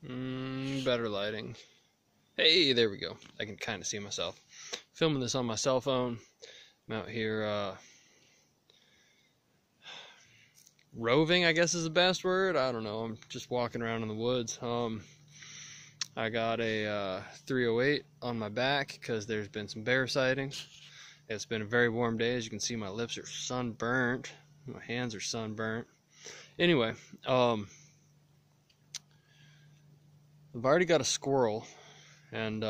Better lighting. Hey, there we go. I can kind of see myself. Filming this on my cell phone. I'm out here roving, I guess is the best word. I don't know. I'm just walking around in the woods. I got a 308 on my back because there's been some bear sightings. It's been a very warm day. As you can see, my lips are sunburnt. My hands are sunburnt. Anyway, I've already got a squirrel, and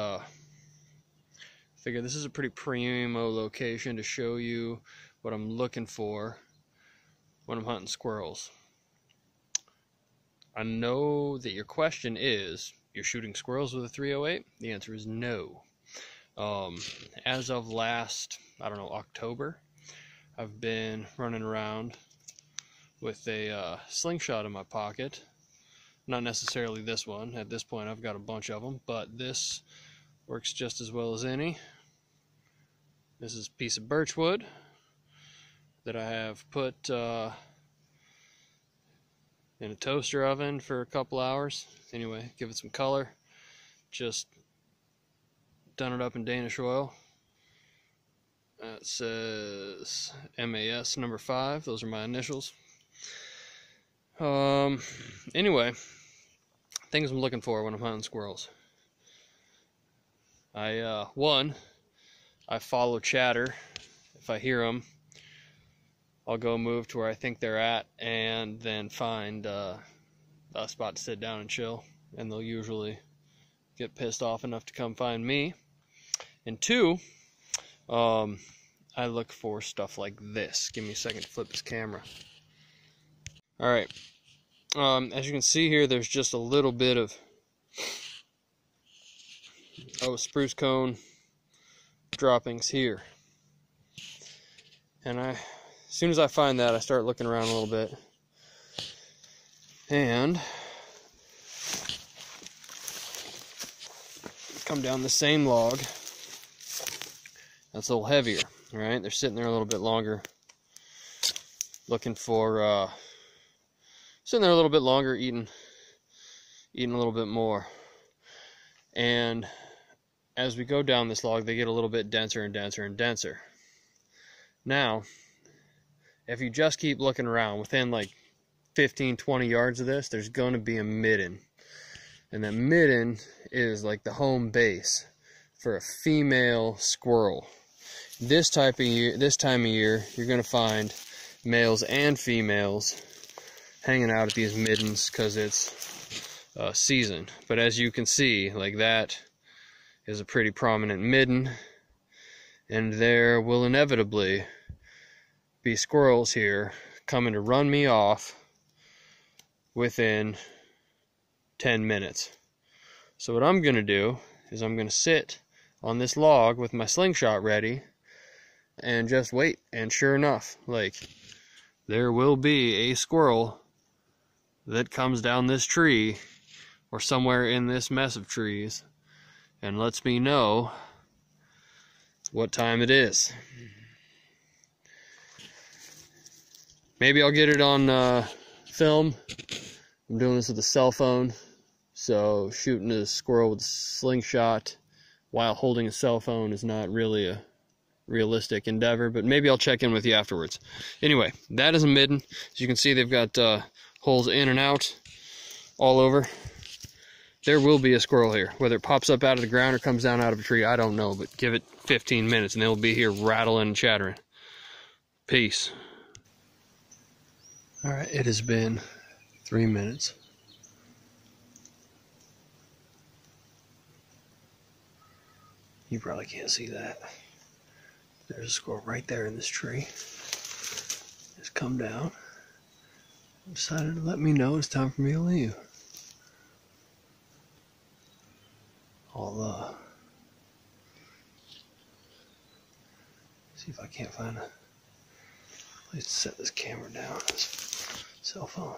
figure this is a pretty primo location to show you what I'm looking for when I'm hunting squirrels. I know that your question is, you're shooting squirrels with a 308? The answer is no. As of last, I don't know, October, I've been running around with a slingshot in my pocket. Not necessarily this one. At this point, I've got a bunch of them, but this works just as well as any. This is a piece of birch wood that I have put in a toaster oven for a couple hours. Anyway, give it some color. Just done it up in Danish oil. That says MAS number 5. Those are my initials. Anyway, things I'm looking for when I'm hunting squirrels. I follow chatter. If I hear them, I'll go move to where I think they're at and then find a spot to sit down and chill. And they'll usually get pissed off enough to come find me. And 2, I look for stuff like this. Give me a second to flip this camera. Alright, as you can see here, there's just a little bit of spruce cone droppings here. And as soon as I find that, I start looking around a little bit. And come down the same log. That's a little heavier, right? They're sitting there a little bit longer. Looking for, sitting there a little bit longer, eating a little bit more. And as we go down this log, they get a little bit denser and denser and denser. Now, if you just keep looking around, within like 15-20 yards of this, there's going to be a midden. And that midden is like the home base for a female squirrel. This time of year, you're going to find males and females hanging out at these middens because it's season. But as you can see, like that is a pretty prominent midden, and there will inevitably be squirrels here coming to run me off within 10 minutes. So what I'm going to do is I'm going to sit on this log with my slingshot ready and just wait. And sure enough, like, there will be a squirrel that comes down this tree or somewhere in this mess of trees and lets me know what time it is. Maybe I'll get it on film. I'm doing this with a cell phone, so shooting a squirrel with a slingshot while holding a cell phone is not really a realistic endeavor, but maybe I'll check in with you afterwards. Anyway, that is a midden. As you can see, they've got holes in and out all over. There will be a squirrel here. Whether it pops up out of the ground or comes down out of a tree, I don't know, but give it 15 minutes and they'll be here rattling and chattering. Peace. Alright, it has been 3 minutes. You probably can't see that. There's a squirrel right there in this tree. It's come down. Decided to let me know it's time for me to leave. I'll see if I can't find a place to set this camera down. This cell phone.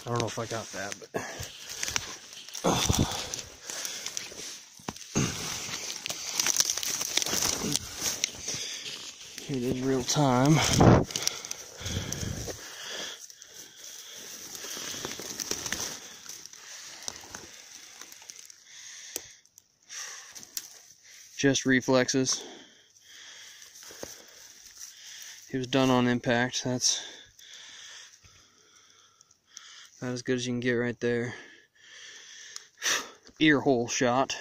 I don't know if I got that, but here it is, real time. Just reflexes. He was done on impact. That's about as good as you can get right there. Ear hole shot.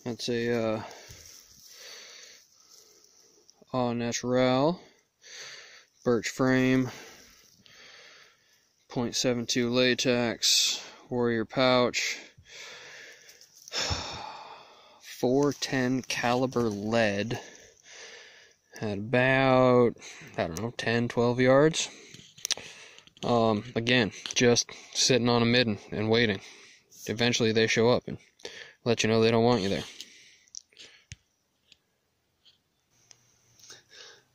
That's a au naturel birch frame, .72 latex, warrior pouch, 410 caliber lead. At about, I don't know, 10, 12 yards. Again, just sitting on a midden and waiting. Eventually they show up and let you know they don't want you there.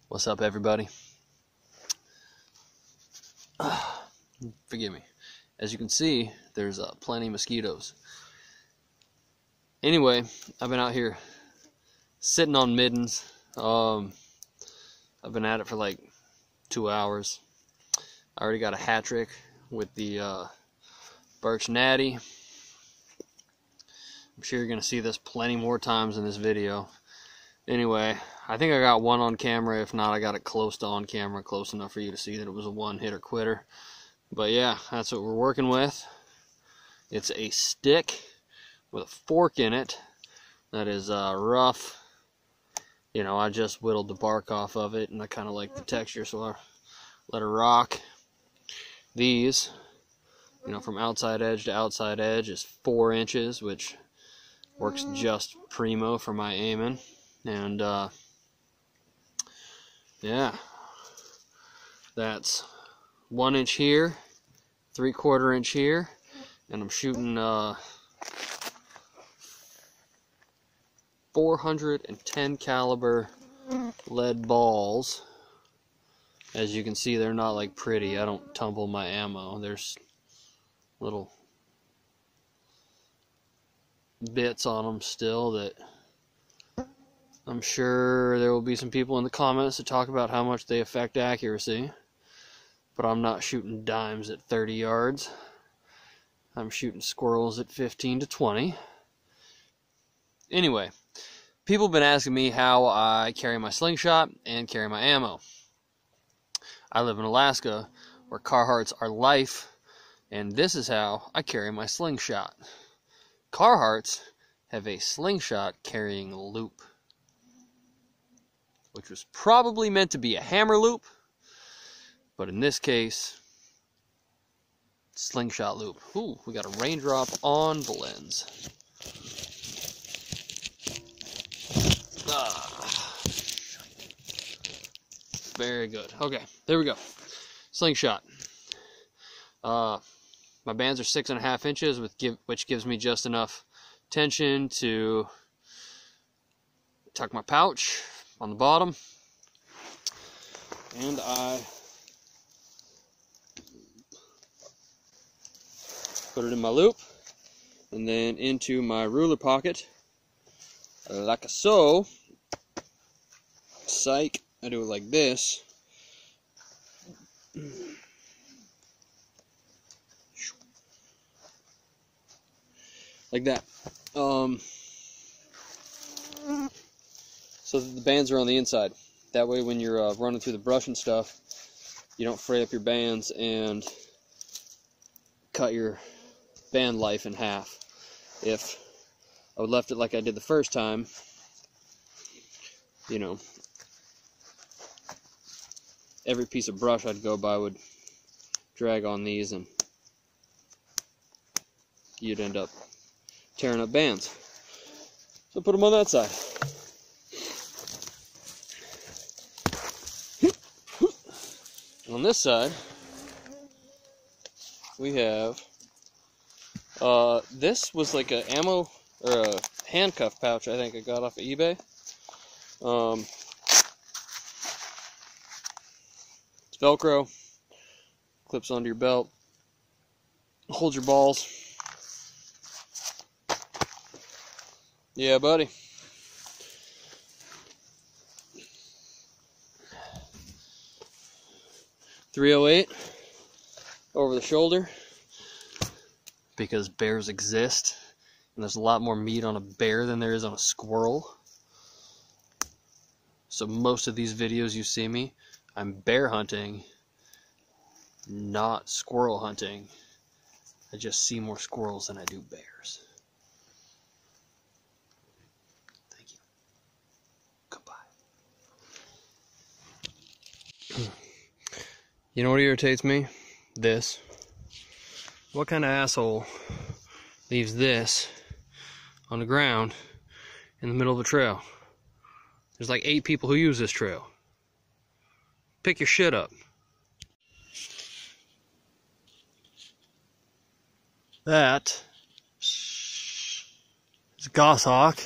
What's up, everybody? Forgive me. As you can see, there's plenty of mosquitoes. Anyway, I've been out here sitting on middens. I've been at it for like 2 hours. I already got a hat trick with the birch natty. I'm sure you're going to see this plenty more times in this video. Anyway, I think I got one on camera. If not, I got it close to on camera, close enough for you to see that it was a one-hitter quitter. But yeah, that's what we're working with. It's a stick with a fork in it that is rough. You know, I just whittled the bark off of it, and I kind of like the texture, so I let her rock. These, you know, from outside edge to outside edge is 4 inches, which works just primo for my aiming. And yeah, that's 1 inch here, 3/4 inch here, and I'm shooting 410 caliber lead balls. As you can see, they're not like pretty. I don't tumble my ammo. There's little bits on them still that I'm sure there will be some people in the comments to talk about how much they affect accuracy. But I'm not shooting dimes at 30 yards. I'm shooting squirrels at 15 to 20. Anyway, people have been asking me how I carry my slingshot and carry my ammo. I live in Alaska, where Carhartts are life, and this is how I carry my slingshot. Carhartts have a slingshot carrying loop, which was probably meant to be a hammer loop, but in this case, slingshot loop. Ooh, we got a raindrop on the lens. Very good. Okay, there we go. Slingshot. My bands are 6.5 inches, which gives me just enough tension to tuck my pouch on the bottom, and I put it in my loop, and then into my ruler pocket, like so. Psych. I do it like this. Like that. So that the bands are on the inside. That way when you're running through the brush and stuff, you don't fray up your bands and cut your band life in half. If I would left it like I did the first time, you know, every piece of brush I'd go by would drag on these, and you'd end up tearing up bands. So put them on that side. On this side, we have, this was like a ammo, or a handcuff pouch I think I got off of eBay. It's Velcro, clips onto your belt, holds your balls. Yeah, buddy. .308 over the shoulder, because bears exist, and there's a lot more meat on a bear than there is on a squirrel. So most of these videos you see me, I'm bear hunting, not squirrel hunting. I just see more squirrels than I do bears. Thank you. Goodbye. You know what irritates me? This. What kind of asshole leaves this on the ground in the middle of a trail? There's like 8 people who use this trail. Pick your shit up. That is a goshawk.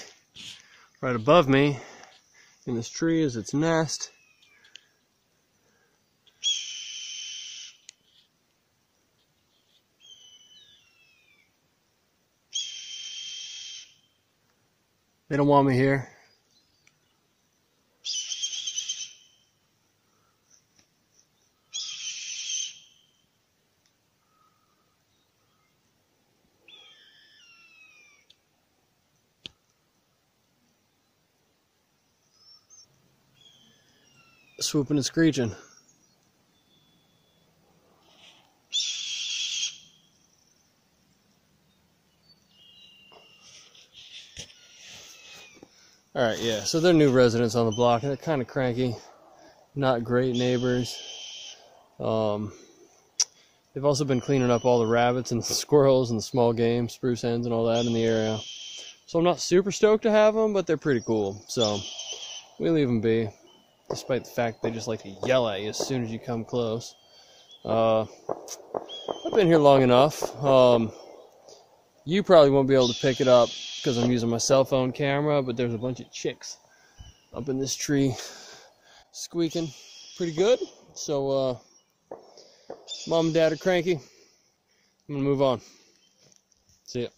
Right above me in this tree is its nest. They don't want me here. Swooping and screeching. Alright, yeah, so they're new residents on the block, and they're kind of cranky. Not great neighbors. They've also been cleaning up all the rabbits and the squirrels and the small game, spruce hens and all that in the area. So I'm not super stoked to have them, but they're pretty cool. So we leave them be, despite the fact they just like to yell at you as soon as you come close. I've been here long enough. You probably won't be able to pick it up because I'm using my cell phone camera, but there's a bunch of chicks up in this tree squeaking pretty good. So mom and dad are cranky. I'm gonna move on. See ya.